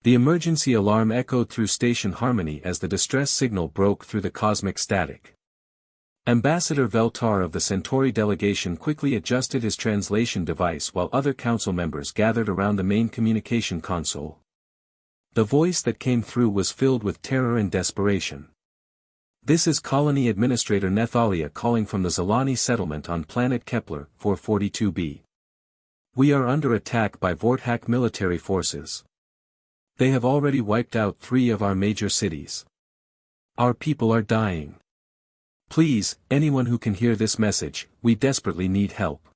The emergency alarm echoed through station harmony as the distress signal broke through the cosmic static. Ambassador Veltar of the Centauri delegation quickly adjusted his translation device while other council members gathered around the main communication console. The voice that came through was filled with terror and desperation. "This is Colony Administrator Nethalia calling from the Zalani settlement on planet Kepler 442b. We are under attack by Vorthak military forces. They have already wiped out 3 of our major cities. Our people are dying. Please, anyone who can hear this message, we desperately need help.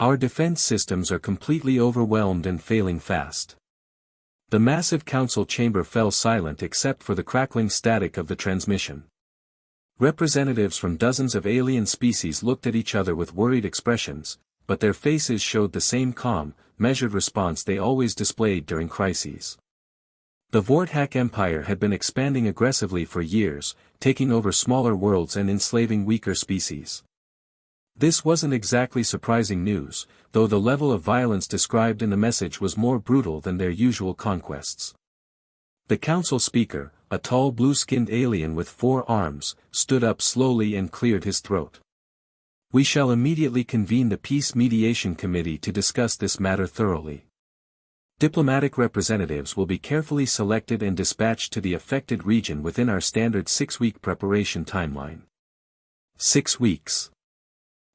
Our defense systems are completely overwhelmed and failing fast." The massive council chamber fell silent except for the crackling static of the transmission. Representatives from dozens of alien species looked at each other with worried expressions, but their faces showed the same calm, measured response they always displayed during crises. The Vorthak Empire had been expanding aggressively for years, taking over smaller worlds and enslaving weaker species. This wasn't exactly surprising news, though the level of violence described in the message was more brutal than their usual conquests. The council speaker, a tall blue-skinned alien with 4 arms, stood up slowly and cleared his throat. "We shall immediately convene the Peace Mediation Committee to discuss this matter thoroughly. Diplomatic representatives will be carefully selected and dispatched to the affected region within our standard 6-week preparation timeline." 6 weeks.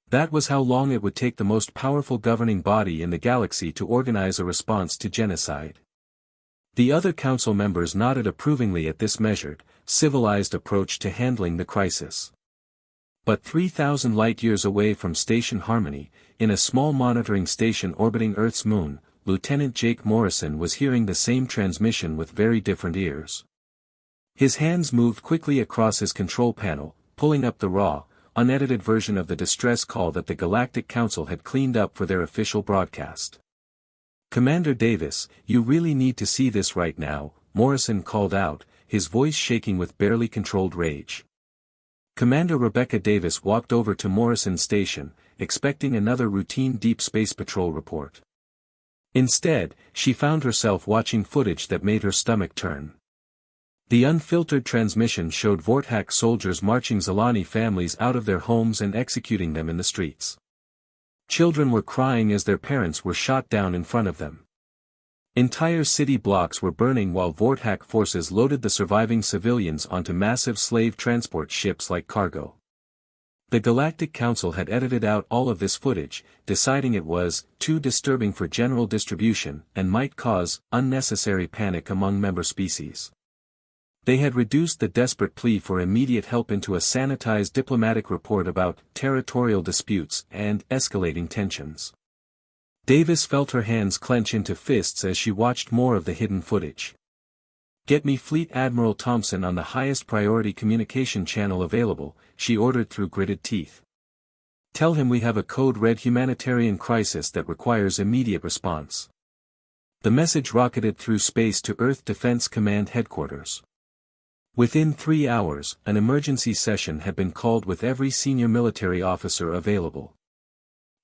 That was how long it would take the most powerful governing body in the galaxy to organize a response to genocide. The other council members nodded approvingly at this measured, civilized approach to handling the crisis. But 3,000 light-years away from Station Harmony, in a small monitoring station orbiting Earth's moon, Lieutenant Jake Morrison was hearing the same transmission with very different ears. His hands moved quickly across his control panel, pulling up the raw, unedited version of the distress call that the Galactic Council had cleaned up for their official broadcast. "Commander Davis, you really need to see this right now," Morrison called out, his voice shaking with barely controlled rage. Commander Rebecca Davis walked over to Morrison's station, expecting another routine Deep Space Patrol report. Instead, she found herself watching footage that made her stomach turn. The unfiltered transmission showed Vorthak soldiers marching Zalani families out of their homes and executing them in the streets. Children were crying as their parents were shot down in front of them. Entire city blocks were burning while Vorthak forces loaded the surviving civilians onto massive slave transport ships like cargo. The Galactic Council had edited out all of this footage, deciding it was too disturbing for general distribution and might cause unnecessary panic among member species. They had reduced the desperate plea for immediate help into a sanitized diplomatic report about territorial disputes and escalating tensions. Davis felt her hands clench into fists as she watched more of the hidden footage. "Get me Fleet Admiral Thompson on the highest priority communication channel available," she ordered through gritted teeth. "Tell him we have a code red humanitarian crisis that requires immediate response." The message rocketed through space to Earth Defense Command headquarters. Within 3 hours, an emergency session had been called with every senior military officer available.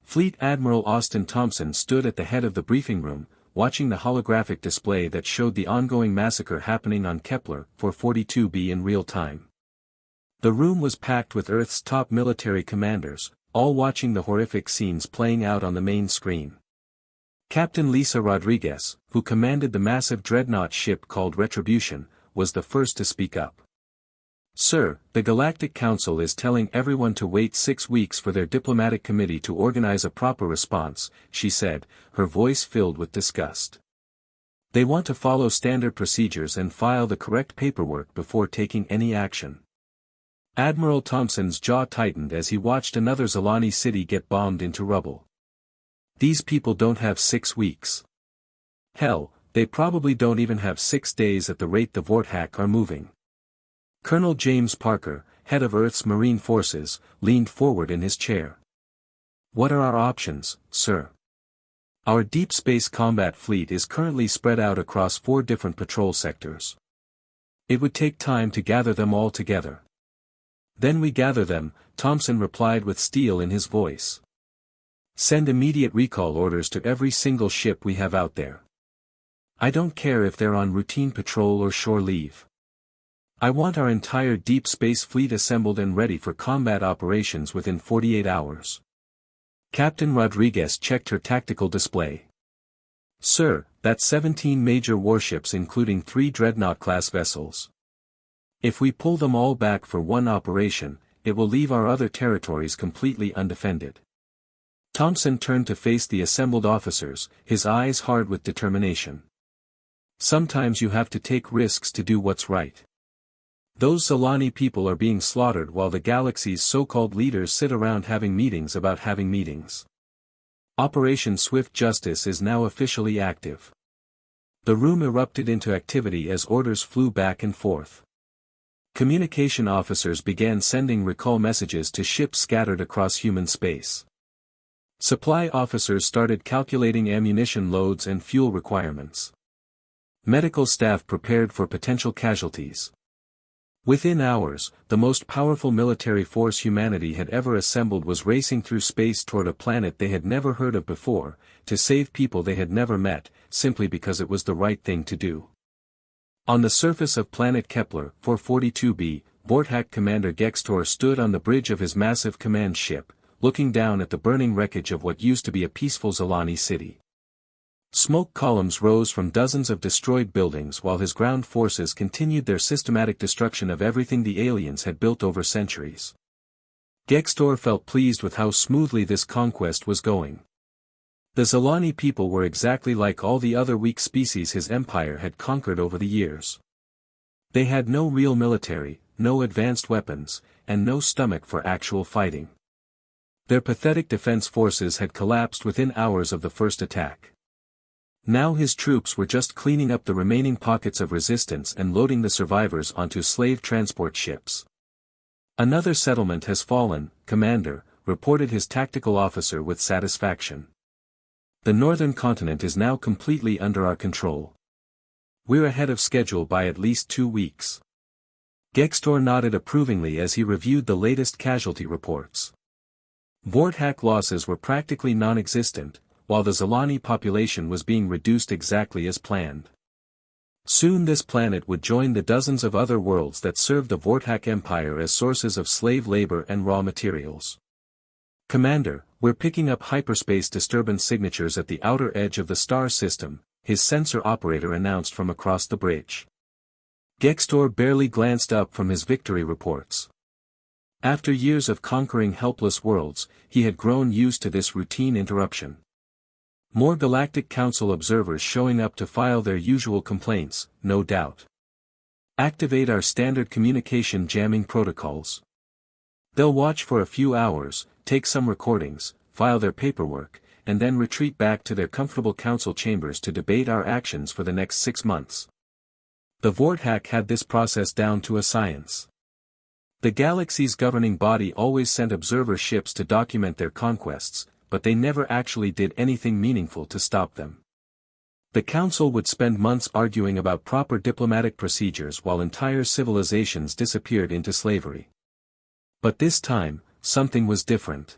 Fleet Admiral Austin Thompson stood at the head of the briefing room, watching the holographic display that showed the ongoing massacre happening on Kepler 442b in real time. The room was packed with Earth's top military commanders, all watching the horrific scenes playing out on the main screen. Captain Lisa Rodriguez, who commanded the massive dreadnought ship called Retribution, was the first to speak up. "Sir, the Galactic Council is telling everyone to wait 6 weeks for their diplomatic committee to organize a proper response," she said, her voice filled with disgust. "They want to follow standard procedures and file the correct paperwork before taking any action." Admiral Thompson's jaw tightened as he watched another Zalani city get bombed into rubble. These people don't have 6 weeks. Hell, they probably don't even have 6 days at the rate the Vorthak are moving. Colonel James Parker, head of Earth's Marine Forces, leaned forward in his chair. "What are our options, sir? Our deep space combat fleet is currently spread out across 4 different patrol sectors. It would take time to gather them all together." "Then we gather them," Thompson replied with steel in his voice. "Send immediate recall orders to every single ship we have out there. I don't care if they're on routine patrol or shore leave. I want our entire deep space fleet assembled and ready for combat operations within 48 hours. Captain Rodriguez checked her tactical display. Sir, that's 17 major warships including 3 Dreadnought-class vessels. If we pull them all back for one operation, it will leave our other territories completely undefended. Thompson turned to face the assembled officers, his eyes hard with determination. Sometimes you have to take risks to do what's right. Those Zolani people are being slaughtered while the galaxy's so-called leaders sit around having meetings about having meetings. Operation Swift Justice is now officially active. The room erupted into activity as orders flew back and forth. Communication officers began sending recall messages to ships scattered across human space. Supply officers started calculating ammunition loads and fuel requirements. Medical staff prepared for potential casualties. Within hours, the most powerful military force humanity had ever assembled was racing through space toward a planet they had never heard of before, to save people they had never met, simply because it was the right thing to do. On the surface of planet Kepler 442b, Vorthack Commander Gextor stood on the bridge of his massive command ship, looking down at the burning wreckage of what used to be a peaceful Zolani city. Smoke columns rose from dozens of destroyed buildings while his ground forces continued their systematic destruction of everything the aliens had built over centuries. Gextor felt pleased with how smoothly this conquest was going. The Zolani people were exactly like all the other weak species his empire had conquered over the years. They had no real military, no advanced weapons, and no stomach for actual fighting. Their pathetic defense forces had collapsed within hours of the first attack. Now his troops were just cleaning up the remaining pockets of resistance and loading the survivors onto slave transport ships. Another settlement has fallen, Commander, reported his tactical officer with satisfaction. The northern continent is now completely under our control. We're ahead of schedule by at least 2 weeks. Gextor nodded approvingly as he reviewed the latest casualty reports. Vorthack losses were practically non-existent, while the Zolani population was being reduced exactly as planned. Soon this planet would join the dozens of other worlds that served the Vorthack Empire as sources of slave labor and raw materials. Commander, we're picking up hyperspace disturbance signatures at the outer edge of the star system, his sensor operator announced from across the bridge. Gextor barely glanced up from his victory reports. After years of conquering helpless worlds, he had grown used to this routine interruption. More Galactic Council observers showing up to file their usual complaints, no doubt. Activate our standard communication jamming protocols. They'll watch for a few hours, take some recordings, file their paperwork, and then retreat back to their comfortable council chambers to debate our actions for the next 6 months. The Vorthack had this process down to a science. The galaxy's governing body always sent observer ships to document their conquests, but they never actually did anything meaningful to stop them. The council would spend months arguing about proper diplomatic procedures while entire civilizations disappeared into slavery. But this time, something was different.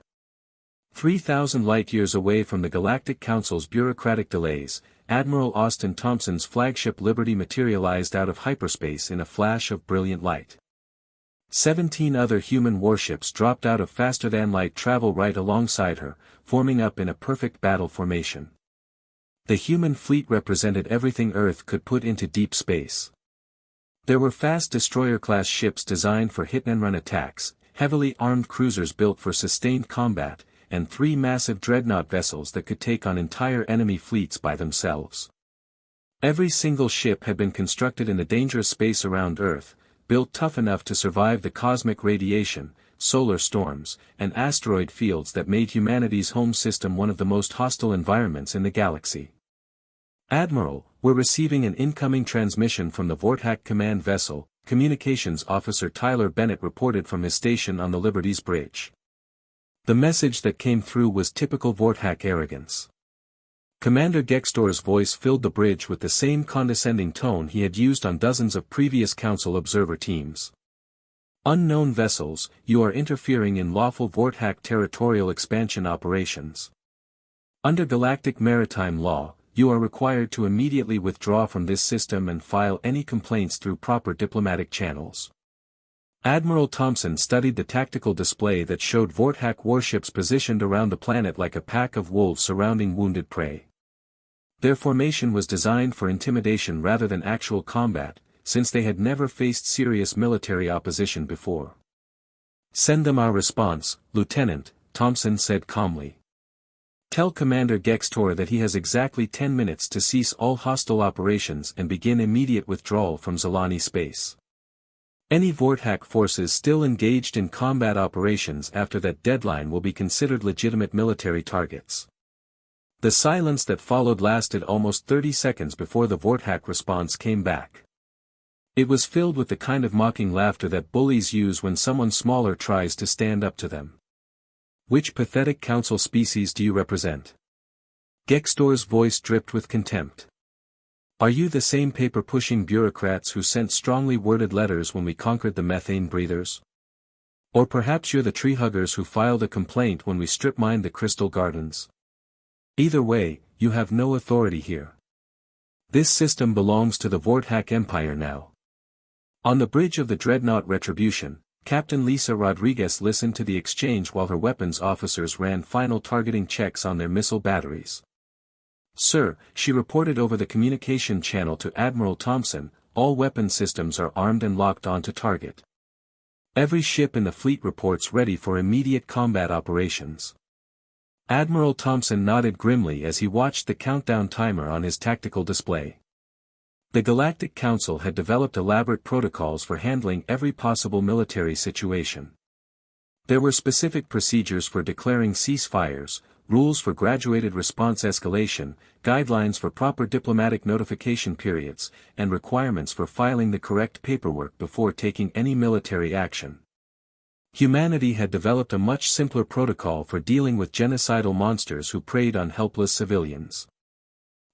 3,000 light-years away from the Galactic Council's bureaucratic delays, Admiral Austin Thompson's flagship Liberty materialized out of hyperspace in a flash of brilliant light. 17 other human warships dropped out of faster-than-light travel right alongside her, forming up in a perfect battle formation. The human fleet represented everything Earth could put into deep space. There were fast destroyer-class ships designed for hit-and-run attacks, heavily armed cruisers built for sustained combat, and 3 massive dreadnought vessels that could take on entire enemy fleets by themselves. Every single ship had been constructed in the dangerous space around Earth, built tough enough to survive the cosmic radiation, solar storms, and asteroid fields that made humanity's home system one of the most hostile environments in the galaxy. Admiral, we're receiving an incoming transmission from the Vorthack command vessel, Communications Officer Tyler Bennett reported from his station on the Liberty's bridge. The message that came through was typical Vorthack arrogance. Commander Gextor's voice filled the bridge with the same condescending tone he had used on dozens of previous Council observer teams. Unknown vessels, you are interfering in lawful Vorthack territorial expansion operations. Under galactic maritime law, you are required to immediately withdraw from this system and file any complaints through proper diplomatic channels. Admiral Thompson studied the tactical display that showed Vorthak warships positioned around the planet like a pack of wolves surrounding wounded prey. Their formation was designed for intimidation rather than actual combat, since they had never faced serious military opposition before. "Send them our response, Lieutenant," Thompson said calmly. "Tell Commander Gextor that he has exactly 10 minutes to cease all hostile operations and begin immediate withdrawal from Zalani space. Any Vorthak forces still engaged in combat operations after that deadline will be considered legitimate military targets." The silence that followed lasted almost 30 seconds before the Vorthak response came back. It was filled with the kind of mocking laughter that bullies use when someone smaller tries to stand up to them. "Which pathetic council species do you represent?" Gextor's voice dripped with contempt. "Are you the same paper-pushing bureaucrats who sent strongly worded letters when we conquered the methane breathers? Or perhaps you're the tree-huggers who filed a complaint when we strip-mined the crystal gardens? Either way, you have no authority here. This system belongs to the Vorthak Empire now." On the bridge of the dreadnought Retribution, Captain Lisa Rodriguez listened to the exchange while her weapons officers ran final targeting checks on their missile batteries. "Sir," she reported over the communication channel to Admiral Thompson, "all weapon systems are armed and locked onto target. Every ship in the fleet reports ready for immediate combat operations." Admiral Thompson nodded grimly as he watched the countdown timer on his tactical display. The Galactic Council had developed elaborate protocols for handling every possible military situation. There were specific procedures for declaring ceasefires, rules for graduated response escalation, guidelines for proper diplomatic notification periods, and requirements for filing the correct paperwork before taking any military action. Humanity had developed a much simpler protocol for dealing with genocidal monsters who preyed on helpless civilians.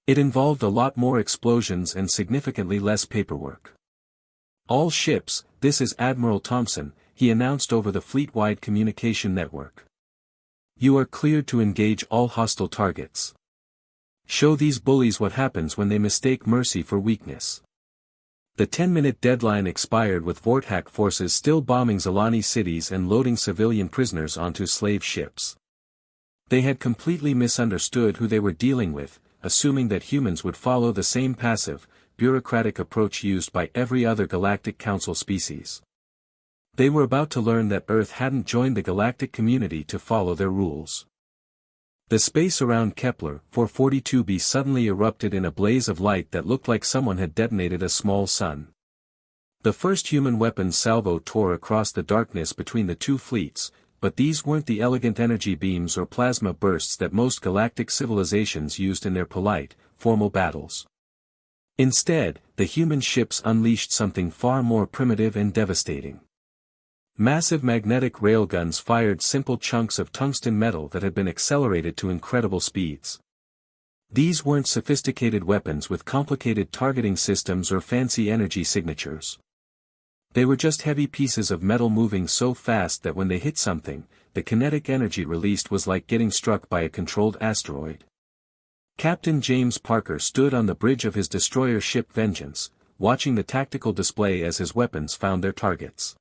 It involved a lot more explosions and significantly less paperwork. "All ships, this is Admiral Thompson," he announced over the fleet-wide communication network. "You are cleared to engage all hostile targets. Show these bullies what happens when they mistake mercy for weakness." The 10-minute deadline expired with Vorthak forces still bombing Zalani cities and loading civilian prisoners onto slave ships. They had completely misunderstood who they were dealing with, assuming that humans would follow the same passive, bureaucratic approach used by every other Galactic Council species. They were about to learn that Earth hadn't joined the galactic community to follow their rules. The space around Kepler 442b suddenly erupted in a blaze of light that looked like someone had detonated a small sun. The first human weapons salvo tore across the darkness between the two fleets, but these weren't the elegant energy beams or plasma bursts that most galactic civilizations used in their polite, formal battles. Instead, the human ships unleashed something far more primitive and devastating. Massive magnetic railguns fired simple chunks of tungsten metal that had been accelerated to incredible speeds. These weren't sophisticated weapons with complicated targeting systems or fancy energy signatures. They were just heavy pieces of metal moving so fast that when they hit something, the kinetic energy released was like getting struck by a controlled asteroid. Captain James Parker stood on the bridge of his destroyer ship Vengeance, watching the tactical display as his weapons found their targets.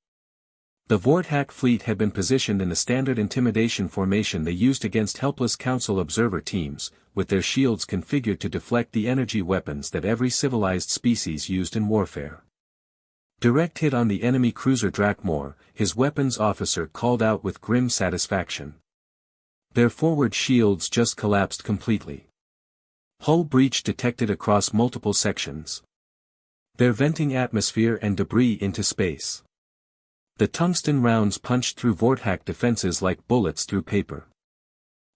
The Vorthak fleet had been positioned in the standard intimidation formation they used against helpless Council observer teams, with their shields configured to deflect the energy weapons that every civilized species used in warfare. Direct hit on the enemy cruiser Drakmor, his weapons officer called out with grim satisfaction. Their forward shields just collapsed completely. Hull breach detected across multiple sections. They're venting atmosphere and debris into space. The tungsten rounds punched through Vorthak defenses like bullets through paper.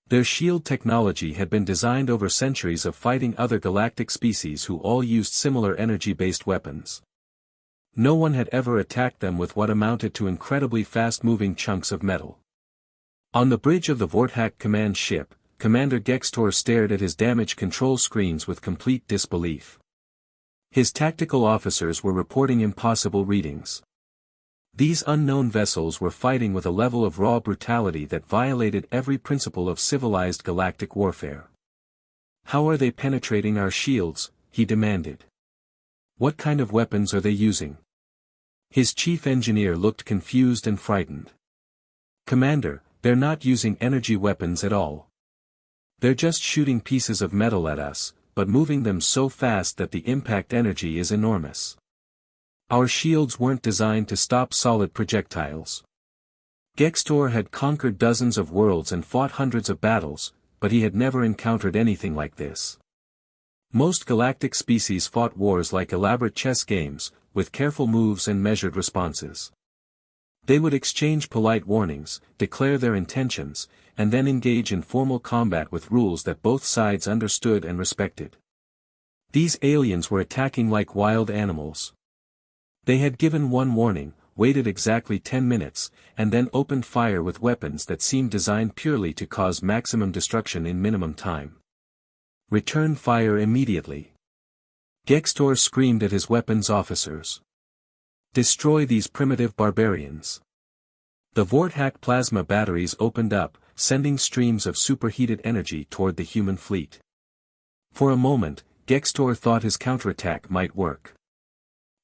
Their shield technology had been designed over centuries of fighting other galactic species who all used similar energy-based weapons. No one had ever attacked them with what amounted to incredibly fast-moving chunks of metal. On the bridge of the Vorthak command ship, Commander Gextor stared at his damage control screens with complete disbelief. His tactical officers were reporting impossible readings. These unknown vessels were fighting with a level of raw brutality that violated every principle of civilized galactic warfare. How are they penetrating our shields? He demanded. What kind of weapons are they using? His chief engineer looked confused and frightened. Commander, they're not using energy weapons at all. They're just shooting pieces of metal at us, but moving them so fast that the impact energy is enormous. Our shields weren't designed to stop solid projectiles. Gextor had conquered dozens of worlds and fought hundreds of battles, but he had never encountered anything like this. Most galactic species fought wars like elaborate chess games, with careful moves and measured responses. They would exchange polite warnings, declare their intentions, and then engage in formal combat with rules that both sides understood and respected. These aliens were attacking like wild animals. They had given one warning, waited exactly 10 minutes, and then opened fire with weapons that seemed designed purely to cause maximum destruction in minimum time. Return fire immediately. Gextor screamed at his weapons officers. Destroy these primitive barbarians. The Vorthack plasma batteries opened up, sending streams of superheated energy toward the human fleet. For a moment, Gextor thought his counterattack might work.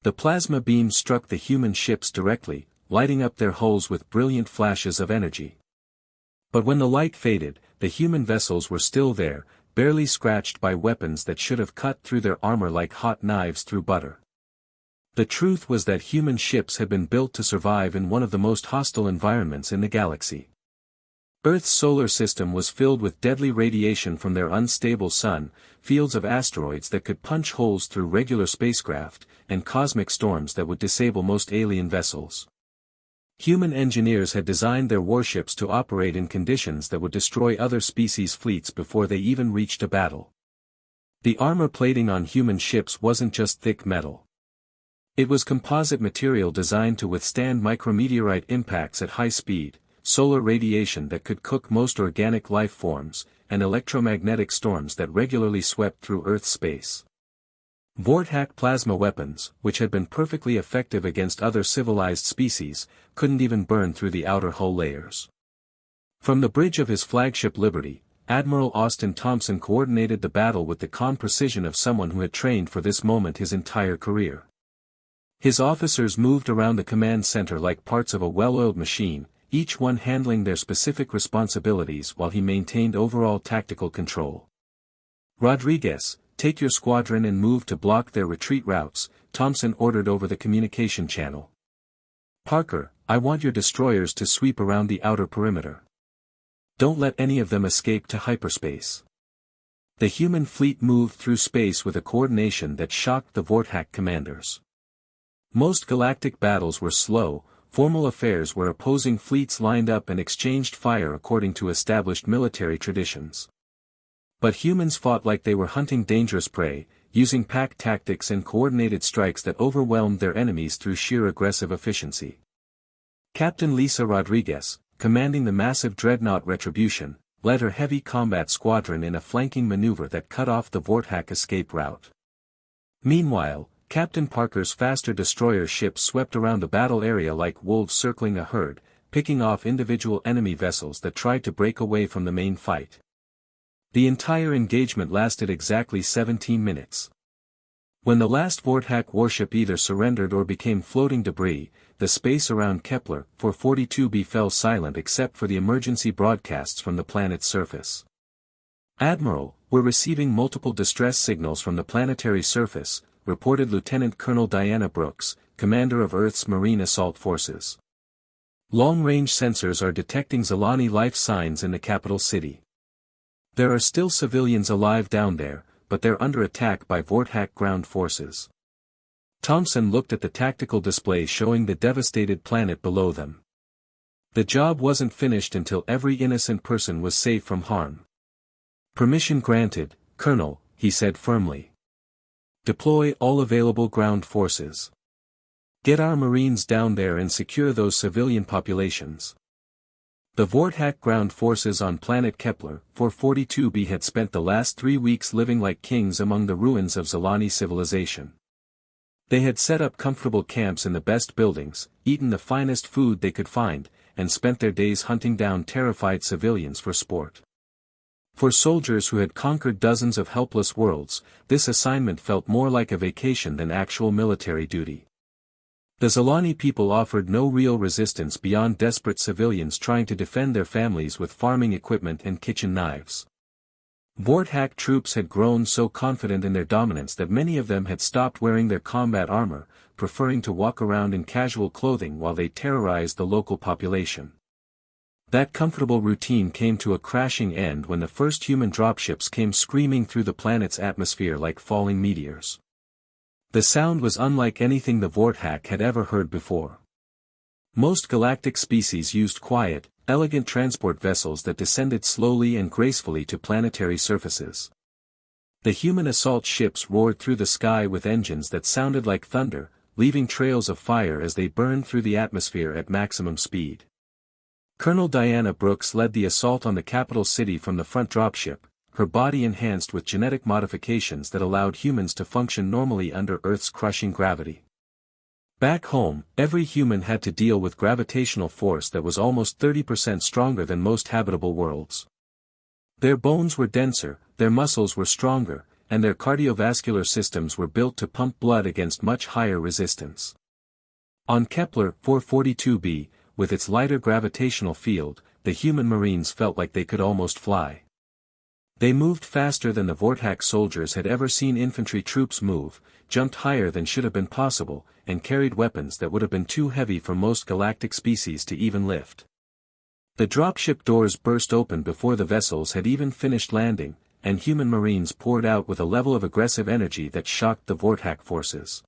The plasma beam struck the human ships directly, lighting up their hulls with brilliant flashes of energy. But when the light faded, the human vessels were still there, barely scratched by weapons that should have cut through their armor like hot knives through butter. The truth was that human ships had been built to survive in one of the most hostile environments in the galaxy. Earth's solar system was filled with deadly radiation from their unstable sun, fields of asteroids that could punch holes through regular spacecraft, and cosmic storms that would disable most alien vessels. Human engineers had designed their warships to operate in conditions that would destroy other species' fleets before they even reached a battle. The armor plating on human ships wasn't just thick metal. It was composite material designed to withstand micrometeorite impacts at high speed, solar radiation that could cook most organic life forms, and electromagnetic storms that regularly swept through Earth's space. Vorthack plasma weapons, which had been perfectly effective against other civilized species, couldn't even burn through the outer hull layers. From the bridge of his flagship Liberty, Admiral Austin Thompson coordinated the battle with the calm precision of someone who had trained for this moment his entire career. His officers moved around the command center like parts of a well-oiled machine, each one handling their specific responsibilities while he maintained overall tactical control. Rodriguez, take your squadron and move to block their retreat routes, Thompson ordered over the communication channel. Parker, I want your destroyers to sweep around the outer perimeter. Don't let any of them escape to hyperspace. The human fleet moved through space with a coordination that shocked the Vorthack commanders. Most galactic battles were slow, formal affairs where opposing fleets lined up and exchanged fire according to established military traditions. But humans fought like they were hunting dangerous prey, using pack tactics and coordinated strikes that overwhelmed their enemies through sheer aggressive efficiency. Captain Lisa Rodriguez, commanding the massive dreadnought Retribution, led her heavy combat squadron in a flanking maneuver that cut off the Vorthack escape route. Meanwhile, Captain Parker's faster destroyer ships swept around the battle area like wolves circling a herd, picking off individual enemy vessels that tried to break away from the main fight. The entire engagement lasted exactly 17 minutes. When the last Vorthack warship either surrendered or became floating debris, the space around Kepler 442b fell silent except for the emergency broadcasts from the planet's surface. Admiral, we're receiving multiple distress signals from the planetary surface, reported Lieutenant Colonel Diana Brooks, commander of Earth's Marine Assault Forces. Long-range sensors are detecting Zilani life signs in the capital city. There are still civilians alive down there, but they're under attack by Vorthack ground forces. Thompson looked at the tactical display showing the devastated planet below them. The job wasn't finished until every innocent person was safe from harm. Permission granted, Colonel, he said firmly. Deploy all available ground forces. Get our Marines down there and secure those civilian populations. The Vorthack ground forces on planet Kepler 442b had spent the last 3 weeks living like kings among the ruins of Zilani civilization. They had set up comfortable camps in the best buildings, eaten the finest food they could find, and spent their days hunting down terrified civilians for sport. For soldiers who had conquered dozens of helpless worlds, this assignment felt more like a vacation than actual military duty. The Zalani people offered no real resistance beyond desperate civilians trying to defend their families with farming equipment and kitchen knives. Vorthak troops had grown so confident in their dominance that many of them had stopped wearing their combat armor, preferring to walk around in casual clothing while they terrorized the local population. That comfortable routine came to a crashing end when the first human dropships came screaming through the planet's atmosphere like falling meteors. The sound was unlike anything the Vorthak had ever heard before. Most galactic species used quiet, elegant transport vessels that descended slowly and gracefully to planetary surfaces. The human assault ships roared through the sky with engines that sounded like thunder, leaving trails of fire as they burned through the atmosphere at maximum speed. Colonel Diana Brooks led the assault on the capital city from the front dropship, her body enhanced with genetic modifications that allowed humans to function normally under Earth's crushing gravity. Back home, every human had to deal with gravitational force that was almost 30% stronger than most habitable worlds. Their bones were denser, their muscles were stronger, and their cardiovascular systems were built to pump blood against much higher resistance. On Kepler 442b, with its lighter gravitational field, the human Marines felt like they could almost fly. They moved faster than the Vorthak soldiers had ever seen infantry troops move, jumped higher than should have been possible, and carried weapons that would have been too heavy for most galactic species to even lift. The dropship doors burst open before the vessels had even finished landing, and human Marines poured out with a level of aggressive energy that shocked the Vorthak forces.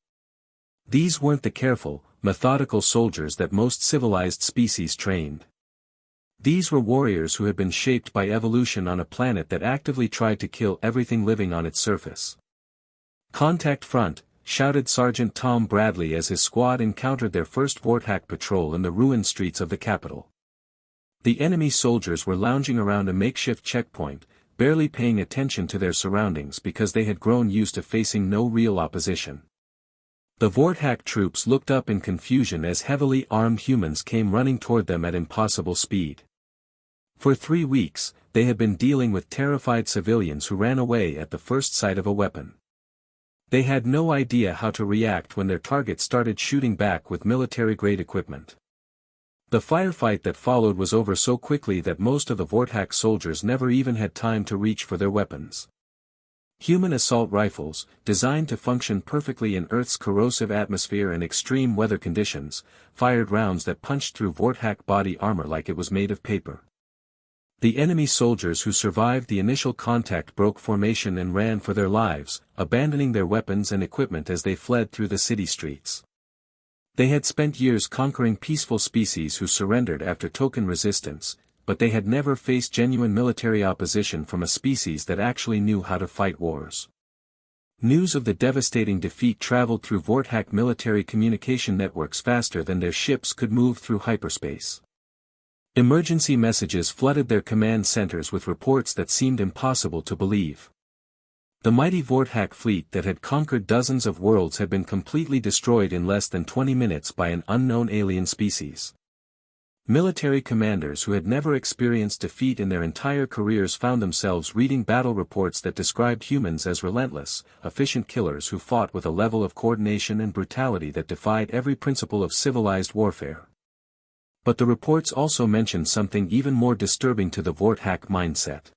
These weren't the careful, methodical soldiers that most civilized species trained. These were warriors who had been shaped by evolution on a planet that actively tried to kill everything living on its surface. "Contact front," shouted Sergeant Tom Bradley as his squad encountered their first Vorthak patrol in the ruined streets of the capital. The enemy soldiers were lounging around a makeshift checkpoint, barely paying attention to their surroundings because they had grown used to facing no real opposition. The Vorthak troops looked up in confusion as heavily armed humans came running toward them at impossible speed. For 3 weeks, they had been dealing with terrified civilians who ran away at the first sight of a weapon. They had no idea how to react when their targets started shooting back with military-grade equipment. The firefight that followed was over so quickly that most of the Vorthak soldiers never even had time to reach for their weapons. Human assault rifles, designed to function perfectly in Earth's corrosive atmosphere and extreme weather conditions, fired rounds that punched through Vorthak body armor like it was made of paper. The enemy soldiers who survived the initial contact broke formation and ran for their lives, abandoning their weapons and equipment as they fled through the city streets. They had spent years conquering peaceful species who surrendered after token resistance, but they had never faced genuine military opposition from a species that actually knew how to fight wars. News of the devastating defeat traveled through Vorthak military communication networks faster than their ships could move through hyperspace. Emergency messages flooded their command centers with reports that seemed impossible to believe. The mighty Vorthak fleet that had conquered dozens of worlds had been completely destroyed in less than 20 minutes by an unknown alien species. Military commanders who had never experienced defeat in their entire careers found themselves reading battle reports that described humans as relentless, efficient killers who fought with a level of coordination and brutality that defied every principle of civilized warfare. But the reports also mentioned something even more disturbing to the Vorthak mindset.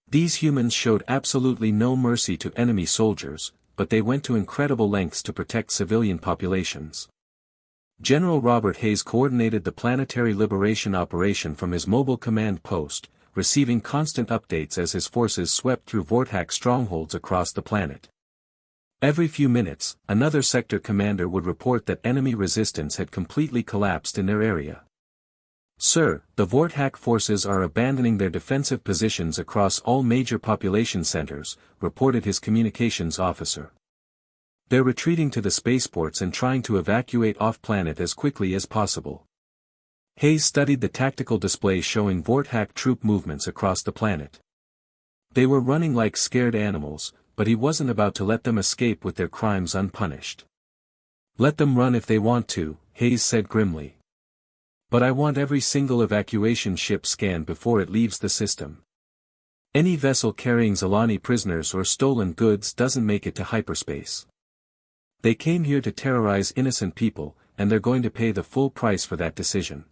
These humans showed absolutely no mercy to enemy soldiers, but they went to incredible lengths to protect civilian populations. General Robert Hayes coordinated the planetary liberation operation from his mobile command post, receiving constant updates as his forces swept through Vorthak strongholds across the planet. Every few minutes, another sector commander would report that enemy resistance had completely collapsed in their area. "Sir, the Vorthak forces are abandoning their defensive positions across all major population centers," reported his communications officer. "They're retreating to the spaceports and trying to evacuate off-planet as quickly as possible." Hayes studied the tactical display showing Vorthak troop movements across the planet. They were running like scared animals, but he wasn't about to let them escape with their crimes unpunished. "Let them run if they want to," Hayes said grimly. "But I want every single evacuation ship scanned before it leaves the system." Any vessel carrying Zilani prisoners or stolen goods doesn't make it to hyperspace. They came here to terrorize innocent people, and they're going to pay the full price for that decision.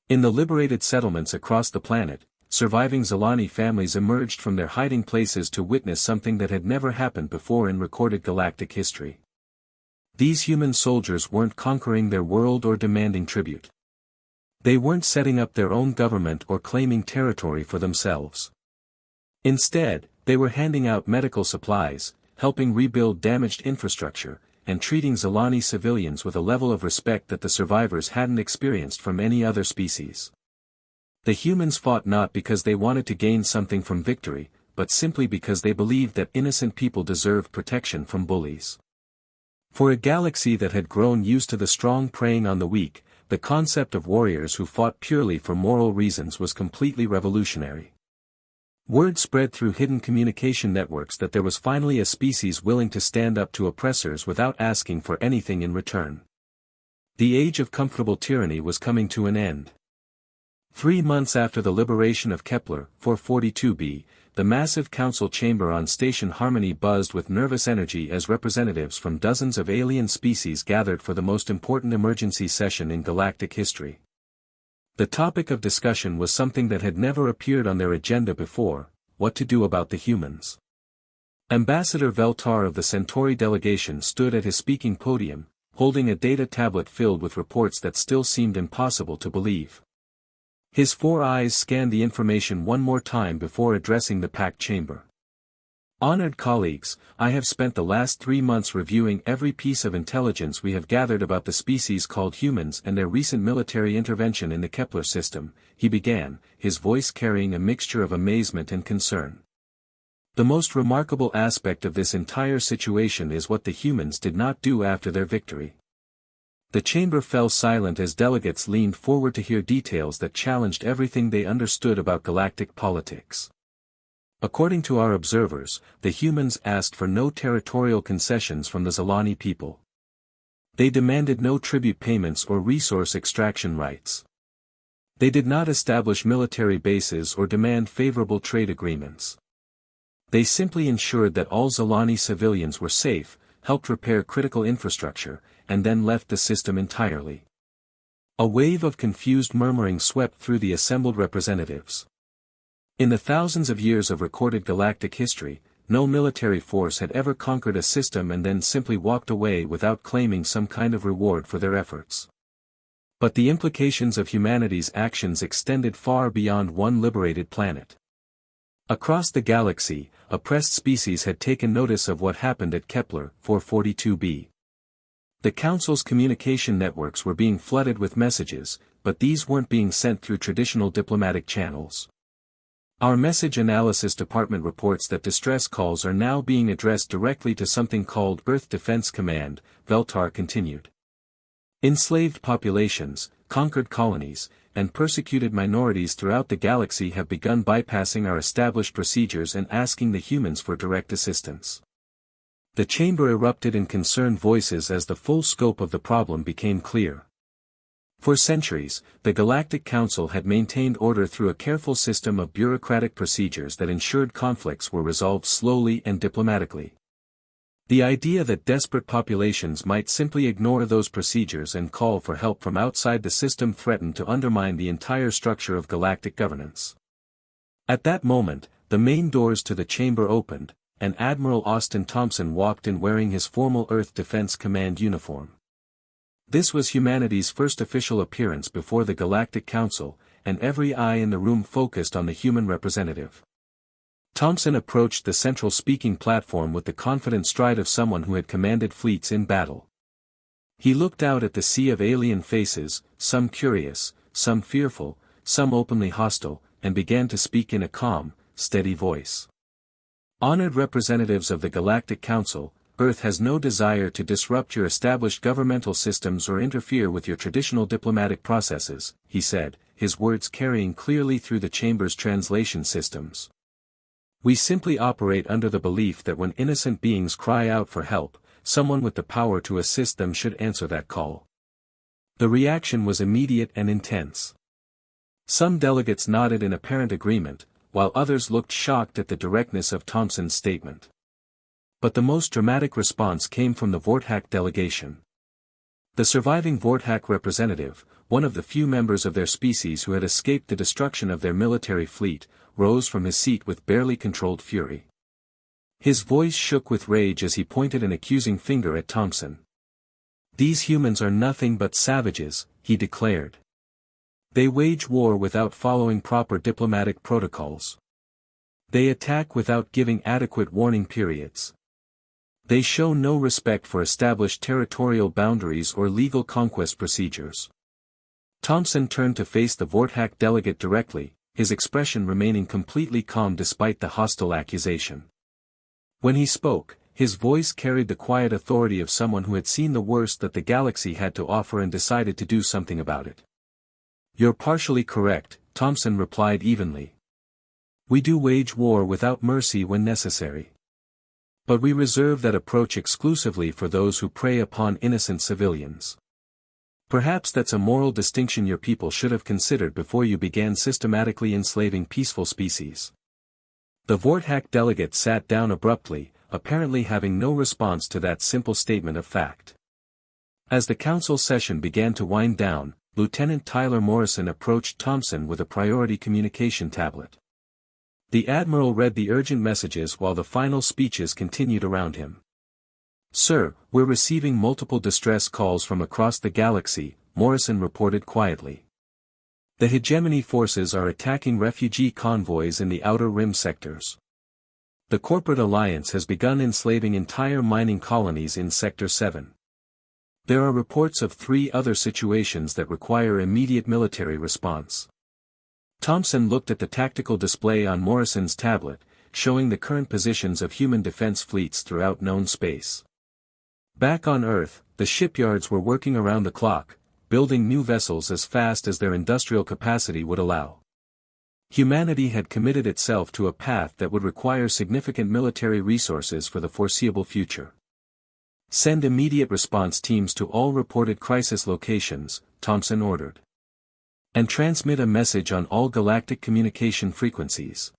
In the liberated settlements across the planet, surviving Zilani families emerged from their hiding places to witness something that had never happened before in recorded galactic history. These human soldiers weren't conquering their world or demanding tribute. They weren't setting up their own government or claiming territory for themselves. Instead, they were handing out medical supplies, helping rebuild damaged infrastructure, and treating Zilani civilians with a level of respect that the survivors hadn't experienced from any other species. The humans fought not because they wanted to gain something from victory, but simply because they believed that innocent people deserved protection from bullies. For a galaxy that had grown used to the strong preying on the weak, the concept of warriors who fought purely for moral reasons was completely revolutionary. Word spread through hidden communication networks that there was finally a species willing to stand up to oppressors without asking for anything in return. The age of comfortable tyranny was coming to an end. 3 months after the liberation of Kepler 442b, the massive council chamber on Station Harmony buzzed with nervous energy as representatives from dozens of alien species gathered for the most important emergency session in galactic history. The topic of discussion was something that had never appeared on their agenda before: what to do about the humans. Ambassador Veltar of the Centauri delegation stood at his speaking podium, holding a data tablet filled with reports that still seemed impossible to believe. His 4 eyes scanned the information one more time before addressing the packed chamber. Honored colleagues, I have spent the last 3 months reviewing every piece of intelligence we have gathered about the species called humans and their recent military intervention in the Kepler system, he began, his voice carrying a mixture of amazement and concern. The most remarkable aspect of this entire situation is what the humans did not do after their victory. The chamber fell silent as delegates leaned forward to hear details that challenged everything they understood about galactic politics. According to our observers, the humans asked for no territorial concessions from the Zilani people. They demanded no tribute payments or resource extraction rights. They did not establish military bases or demand favorable trade agreements. They simply ensured that all Zilani civilians were safe, helped repair critical infrastructure, and then left the system entirely. A wave of confused murmuring swept through the assembled representatives. In the thousands of years of recorded galactic history, no military force had ever conquered a system and then simply walked away without claiming some kind of reward for their efforts. But the implications of humanity's actions extended far beyond one liberated planet. Across the galaxy, oppressed species had taken notice of what happened at Kepler 442b. The Council's communication networks were being flooded with messages, but these weren't being sent through traditional diplomatic channels. Our message analysis department reports that distress calls are now being addressed directly to something called Earth Defense Command, Veltar continued. Enslaved populations, conquered colonies, and persecuted minorities throughout the galaxy have begun bypassing our established procedures and asking the humans for direct assistance. The chamber erupted in concerned voices as the full scope of the problem became clear. For centuries, the Galactic Council had maintained order through a careful system of bureaucratic procedures that ensured conflicts were resolved slowly and diplomatically. The idea that desperate populations might simply ignore those procedures and call for help from outside the system threatened to undermine the entire structure of galactic governance. At that moment, the main doors to the chamber opened, and Admiral Austin Thompson walked in wearing his formal Earth Defense Command uniform. This was humanity's first official appearance before the Galactic Council, and every eye in the room focused on the human representative. Thompson approached the central speaking platform with the confident stride of someone who had commanded fleets in battle. He looked out at the sea of alien faces, some curious, some fearful, some openly hostile, and began to speak in a calm, steady voice. Honored representatives of the Galactic Council, Earth has no desire to disrupt your established governmental systems or interfere with your traditional diplomatic processes, he said, his words carrying clearly through the chamber's translation systems. We simply operate under the belief that when innocent beings cry out for help, someone with the power to assist them should answer that call. The reaction was immediate and intense. Some delegates nodded in apparent agreement, while others looked shocked at the directness of Thompson's statement. But the most dramatic response came from the Vorthak delegation. The surviving Vorthak representative, one of the few members of their species who had escaped the destruction of their military fleet, rose from his seat with barely controlled fury. His voice shook with rage as he pointed an accusing finger at Thompson. "These humans are nothing but savages," he declared. "They wage war without following proper diplomatic protocols. They attack without giving adequate warning periods. They show no respect for established territorial boundaries or legal conquest procedures." Thompson turned to face the Vorthak delegate directly, his expression remaining completely calm despite the hostile accusation. When he spoke, his voice carried the quiet authority of someone who had seen the worst that the galaxy had to offer and decided to do something about it. "You're partially correct," Thompson replied evenly. "We do wage war without mercy when necessary. But we reserve that approach exclusively for those who prey upon innocent civilians. Perhaps that's a moral distinction your people should have considered before you began systematically enslaving peaceful species." The Vorthak delegate sat down abruptly, apparently having no response to that simple statement of fact. As the council session began to wind down, Lieutenant Tyler Morrison approached Thompson with a priority communication tablet. The Admiral read the urgent messages while the final speeches continued around him. "Sir, we're receiving multiple distress calls from across the galaxy," Morrison reported quietly. "The hegemony forces are attacking refugee convoys in the Outer Rim sectors. The corporate alliance has begun enslaving entire mining colonies in Sector 7. There are reports of 3 other situations that require immediate military response." Thompson looked at the tactical display on Morrison's tablet, showing the current positions of human defense fleets throughout known space. Back on Earth, the shipyards were working around the clock, building new vessels as fast as their industrial capacity would allow. Humanity had committed itself to a path that would require significant military resources for the foreseeable future. "Send immediate response teams to all reported crisis locations," Thompson ordered. "And transmit a message on all galactic communication frequencies.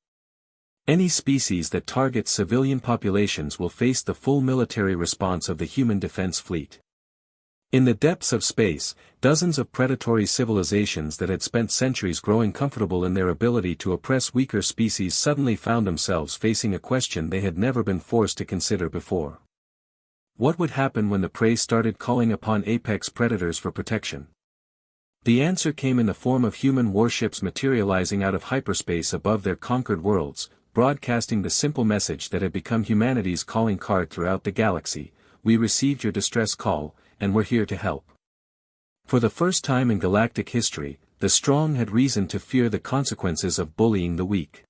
Any species that targets civilian populations will face the full military response of the human defense fleet." In the depths of space, dozens of predatory civilizations that had spent centuries growing comfortable in their ability to oppress weaker species suddenly found themselves facing a question they had never been forced to consider before. What would happen when the prey started calling upon apex predators for protection? The answer came in the form of human warships materializing out of hyperspace above their conquered worlds, broadcasting the simple message that had become humanity's calling card throughout the galaxy: "We received your distress call, and we're here to help." For the first time in galactic history, the strong had reason to fear the consequences of bullying the weak.